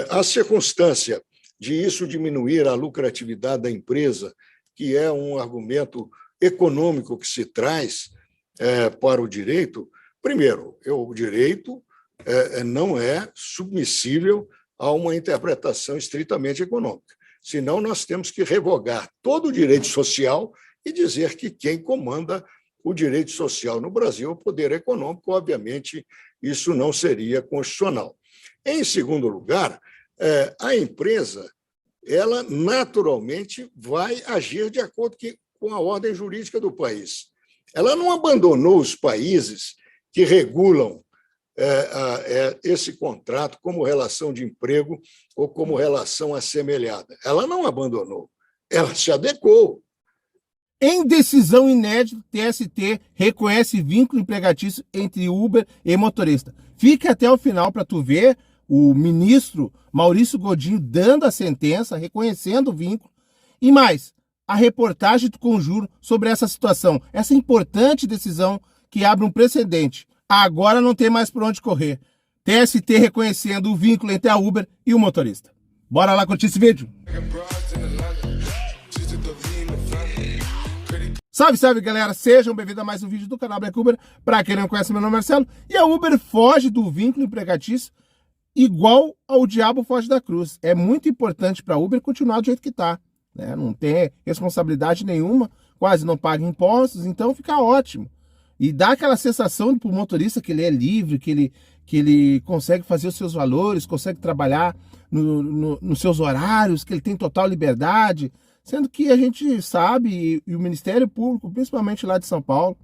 A circunstância de isso diminuir a lucratividade da empresa, que é um argumento econômico que se traz para o direito, primeiro, o direito não é submissível a uma interpretação estritamente econômica. Senão, nós temos que revogar todo o direito social e dizer que quem comanda o direito social no Brasil é o poder econômico. Obviamente, isso não seria constitucional. Em segundo lugar, a empresa, ela naturalmente vai agir de acordo com a ordem jurídica do país. Ela não abandonou os países que regulam esse contrato como relação de emprego ou como relação assemelhada. Ela não abandonou, ela se adequou. Em decisão inédita, TST reconhece vínculo empregatício entre Uber e motorista. Fique até o final para tu ver o ministro Maurício Godinho dando a sentença, reconhecendo o vínculo. E mais, a reportagem do Conjur sobre essa situação, essa importante decisão que abre um precedente. Agora não tem mais por onde correr. TST reconhecendo o vínculo entre a Uber e o motorista. Bora lá curtir esse vídeo? Salve, salve, galera! Sejam bem-vindos a mais um vídeo do canal Black Uber. Para quem não conhece, meu nome é Marcelo. E a Uber foge do vínculo empregatício igual ao diabo foge da cruz. É muito importante para a Uber continuar do jeito que está, né? Não tem responsabilidade nenhuma, quase não paga impostos, então fica ótimo. E dá aquela sensação para o motorista que ele é livre, que ele consegue fazer os seus valores, consegue trabalhar nos seus horários, que ele tem total liberdade. Sendo que a gente sabe, e o Ministério Público, principalmente lá de São Paulo,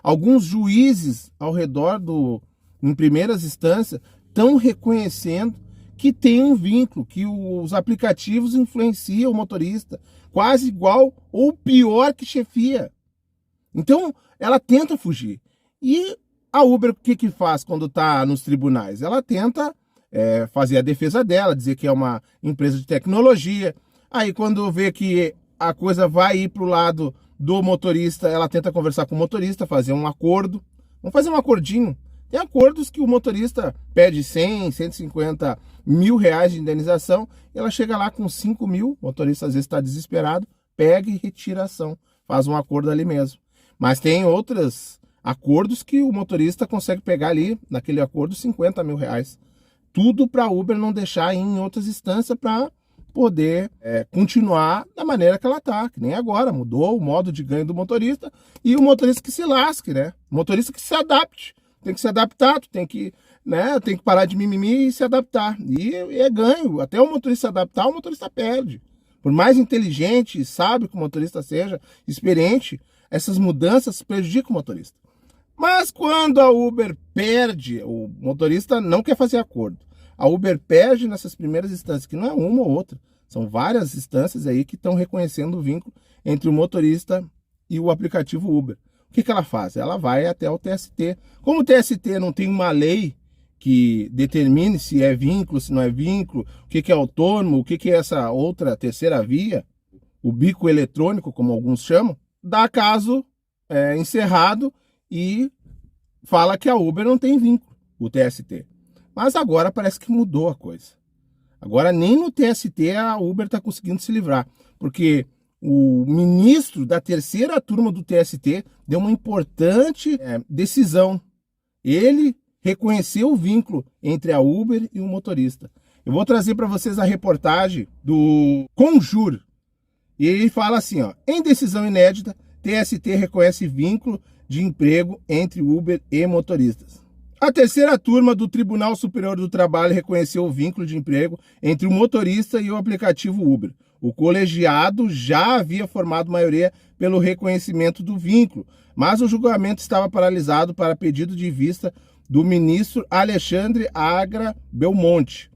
alguns juízes ao redor em primeiras instâncias, estão reconhecendo que tem um vínculo, que os aplicativos influenciam o motorista, quase igual ou pior que chefia. Então, ela tenta fugir. E a Uber, o que faz quando está nos tribunais? Ela tenta fazer a defesa dela, dizer que é uma empresa de tecnologia. Aí, quando vê que a coisa vai ir para o lado do motorista, ela tenta conversar com o motorista, fazer um acordo. Vamos fazer um acordinho. Tem acordos que o motorista pede 100, 150 mil reais de indenização, e ela chega lá com 5 mil, o motorista às vezes está desesperado, pega e retira a ação, faz um acordo ali mesmo. Mas tem outros acordos que o motorista consegue pegar ali, naquele acordo, 50 mil reais. Tudo para a Uber não deixar ir em outras instâncias para poder continuar da maneira que ela está, que nem agora, mudou o modo de ganho do motorista, e o motorista que se lasque, né? O motorista que se adapte, tem que se adaptar, tem que parar de mimimi e se adaptar, e é ganho, até o motorista se adaptar, o motorista perde. Por mais inteligente e sábio que o motorista seja, experiente, essas mudanças prejudicam o motorista. Mas quando a Uber perde, o motorista não quer fazer acordo. A Uber perde nessas primeiras instâncias, que não é uma ou outra, são várias instâncias aí que estão reconhecendo o vínculo entre o motorista e o aplicativo Uber. O que ela faz? Ela vai até o TST. Como o TST não tem uma lei que determine se é vínculo, se não é vínculo, o que é autônomo, o que é essa outra terceira via, o bico eletrônico, como alguns chamam, dá caso encerrado e fala que a Uber não tem vínculo, o TST. Mas agora parece que mudou a coisa. Agora nem no TST a Uber está conseguindo se livrar, porque o ministro da terceira turma do TST deu uma importante decisão. Ele reconheceu o vínculo entre a Uber e o motorista. Eu vou trazer para vocês a reportagem do Conjur. E ele fala assim, ó: em decisão inédita, TST reconhece vínculo de emprego entre Uber e motoristas. A terceira turma do Tribunal Superior do Trabalho reconheceu o vínculo de emprego entre o motorista e o aplicativo Uber. O colegiado já havia formado maioria pelo reconhecimento do vínculo, mas o julgamento estava paralisado para pedido de vista do ministro Alexandre Agra Belmonte.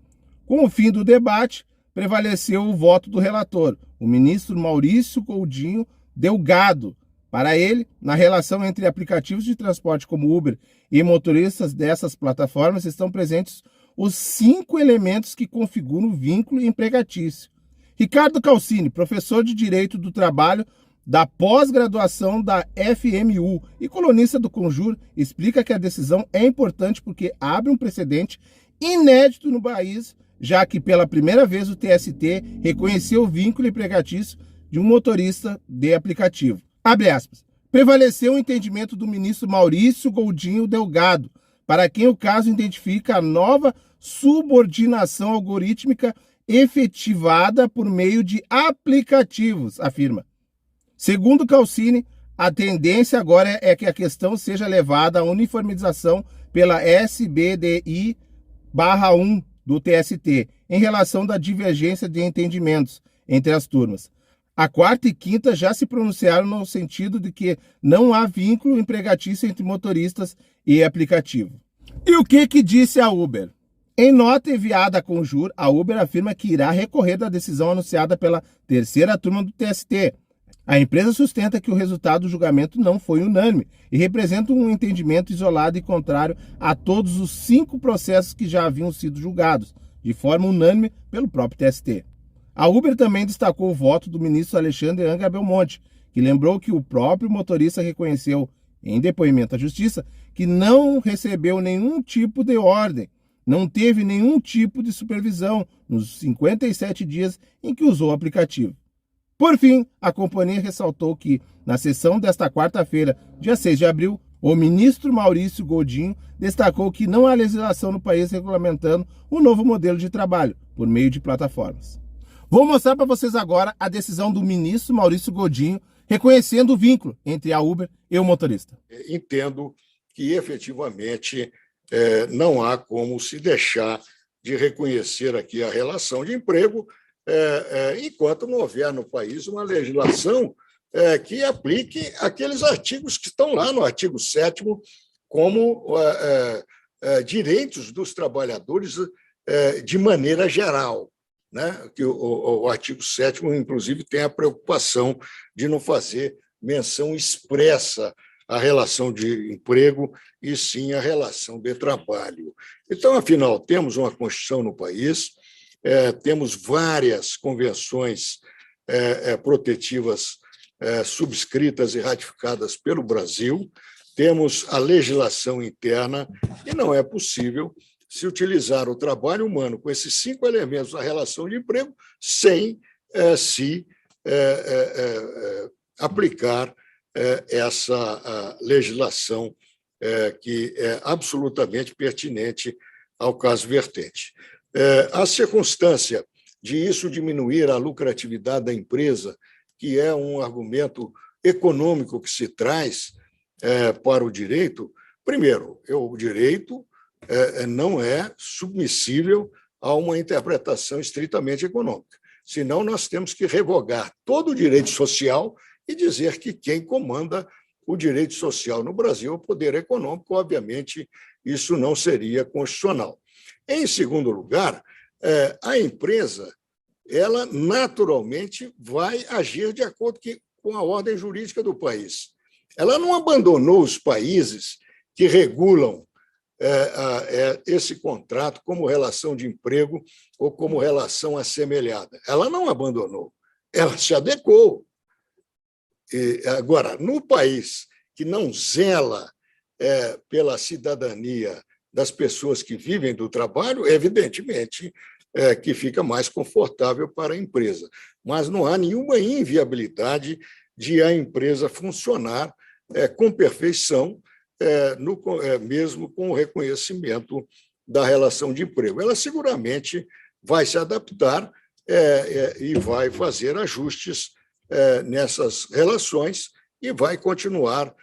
Com o fim do debate, prevaleceu o voto do relator, o ministro Maurício Godinho Delgado. Para ele, na relação entre aplicativos de transporte como Uber e motoristas dessas plataformas estão presentes os 5 elementos que configuram o vínculo empregatício. Ricardo Calcini, professor de Direito do Trabalho da pós-graduação da FMU e colunista do Conjur, explica que a decisão é importante porque abre um precedente inédito no país já que pela primeira vez o TST reconheceu o vínculo empregatício de um motorista de aplicativo. Abre aspas. Prevaleceu o entendimento do ministro Maurício Godinho Delgado, para quem o caso identifica a nova subordinação algorítmica efetivada por meio de aplicativos, afirma. Segundo Calcini, a tendência agora é que a questão seja levada à uniformização pela SBDI/1 do TST, em relação da divergência de entendimentos entre as turmas. A quarta e quinta já se pronunciaram no sentido de que não há vínculo empregatício entre motoristas e aplicativo. E o que disse a Uber? Em nota enviada à Conjur, a Uber afirma que irá recorrer da decisão anunciada pela terceira turma do TST. A empresa sustenta que o resultado do julgamento não foi unânime e representa um entendimento isolado e contrário a todos os 5 processos que já haviam sido julgados, de forma unânime pelo próprio TST. A Uber também destacou o voto do ministro Alexandre Anga Belmonte, que lembrou que o próprio motorista reconheceu, em depoimento à Justiça, que não recebeu nenhum tipo de ordem, não teve nenhum tipo de supervisão nos 57 dias em que usou o aplicativo. Por fim, a companhia ressaltou que, na sessão desta quarta-feira, dia 6 de abril, o ministro Maurício Godinho destacou que não há legislação no país regulamentando o novo modelo de trabalho por meio de plataformas. Vou mostrar para vocês agora a decisão do ministro Maurício Godinho reconhecendo o vínculo entre a Uber e o motorista. Entendo que, efetivamente, não há como se deixar de reconhecer aqui a relação de emprego enquanto não houver no país uma legislação que aplique aqueles artigos que estão lá no artigo 7º como direitos dos trabalhadores de maneira geral, né? Que o artigo 7º, inclusive, tem a preocupação de não fazer menção expressa à relação de emprego e sim à relação de trabalho. Então, afinal, temos uma Constituição no país, temos várias convenções protetivas subscritas e ratificadas pelo Brasil, temos a legislação interna e não é possível se utilizar o trabalho humano com esses 5 elementos da relação de emprego sem se aplicar essa legislação que é absolutamente pertinente ao caso vertente. A circunstância de isso diminuir a lucratividade da empresa, que é um argumento econômico que se traz para o direito, primeiro, o direito não é submissível a uma interpretação estritamente econômica. Senão, nós temos que revogar todo o direito social e dizer que quem comanda o direito social no Brasil é o poder econômico. Obviamente, isso não seria constitucional. Em segundo lugar, a empresa, ela naturalmente vai agir de acordo com a ordem jurídica do país. Ela não abandonou os países que regulam esse contrato como relação de emprego ou como relação assemelhada. Ela não abandonou, ela se adequou. Agora, no país que não zela pela cidadania das pessoas que vivem do trabalho, evidentemente que fica mais confortável para a empresa. Mas não há nenhuma inviabilidade de a empresa funcionar com perfeição, mesmo com o reconhecimento da relação de emprego. Ela seguramente vai se adaptar e vai fazer ajustes nessas relações e vai continuar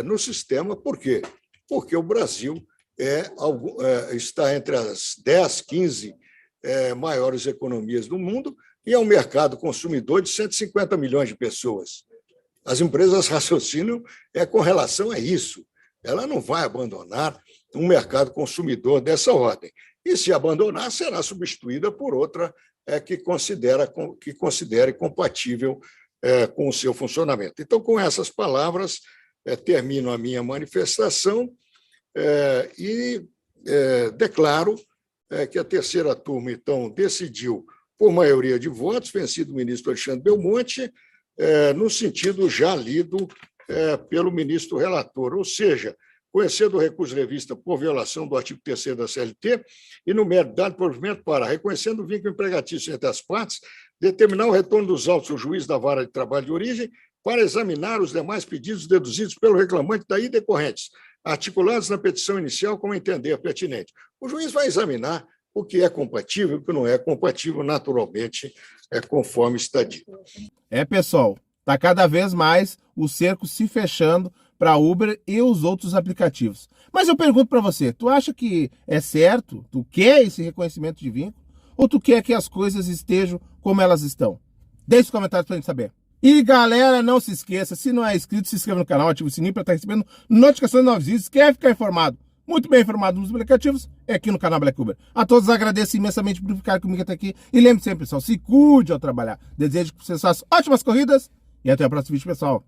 no sistema. Por quê? Porque o Brasil está entre as 10, 15 maiores economias do mundo e é um mercado consumidor de 150 milhões de pessoas. As empresas raciocinam com relação a isso. Ela não vai abandonar um mercado consumidor dessa ordem. E, se abandonar, será substituída por outra que considere compatível com o seu funcionamento. Então, com essas palavras, termino a minha manifestação e declaro que a terceira turma, então, decidiu, por maioria de votos, vencido o ministro Alexandre Belmonte, no sentido já lido pelo ministro relator, ou seja, conhecer do recurso de revista por violação do artigo 3º da CLT e, no mérito dado provimento para, reconhecendo o vínculo empregatício entre as partes, determinar o retorno dos autos ao juiz da vara de trabalho de origem para examinar os demais pedidos deduzidos pelo reclamante daí decorrentes, articulados na petição inicial como entender pertinente. O juiz vai examinar o que é compatível e o que não é compatível, naturalmente, conforme está dito. Pessoal, está cada vez mais o cerco se fechando para Uber e os outros aplicativos. Mas eu pergunto para você, tu acha que é certo? Tu quer esse reconhecimento de vínculo? Ou tu quer que as coisas estejam como elas estão? Deixe os comentários para a gente saber. E galera, não se esqueça, se não é inscrito, se inscreva no canal, ative o sininho para estar recebendo notificações de novos vídeos. Quer ficar informado, muito bem informado nos aplicativos, é aqui no canal Black Uber. A todos agradeço imensamente por ficar comigo até aqui. E lembre sempre, pessoal, se cuide ao trabalhar. Desejo que vocês façam ótimas corridas e até o próximo vídeo, pessoal.